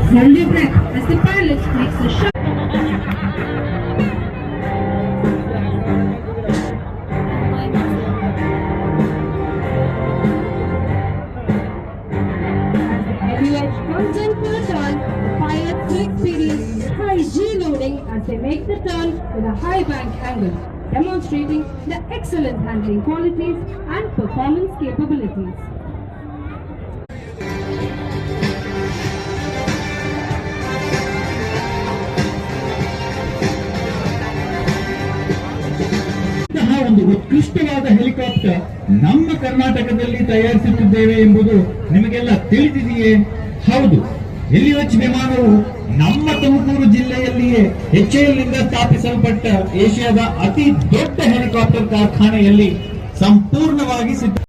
Hold your breath as the pilot makes a shot. As the heavy edge comes in for a turn, the pilots will experience high G loading as they make the turn with a high bank angle, demonstrating the excellent handling qualities and performance capabilities. ಒಂದು ಉತ್ಕೃಷ್ಟವಾದ helicopter ನಮ್ಮ ಕರ್ನಾಟಕದಲ್ಲಿ ತಯಾರಿಸುತ್ತಿದ್ದೇವೆ ಎಂಬುದು ನಿಮಗೆಲ್ಲ ತಿಳಿದಿದೆಯೇ? ಹೌದು, ಎಲಿಯೋಚ್ ವಿಮಾನವು ನಮ್ಮ ತುಮಕೂರು ಜಿಲ್ಲೆಯಲ್ಲಿಯೇ HAL ನಿಂದ ಸ್ಥಾಪಿಸಲ್ಪಟ್ಟ ಏಷ್ಯಾದ ಅತಿ ದೊಡ್ಡ ಹೆಲಿಕಾಪ್ಟರ್ ಕಾರ್ಖಾನೆಯಲ್ಲಿ ಸಂಪೂರ್ಣವಾಗಿ ಸಿದ್ಧ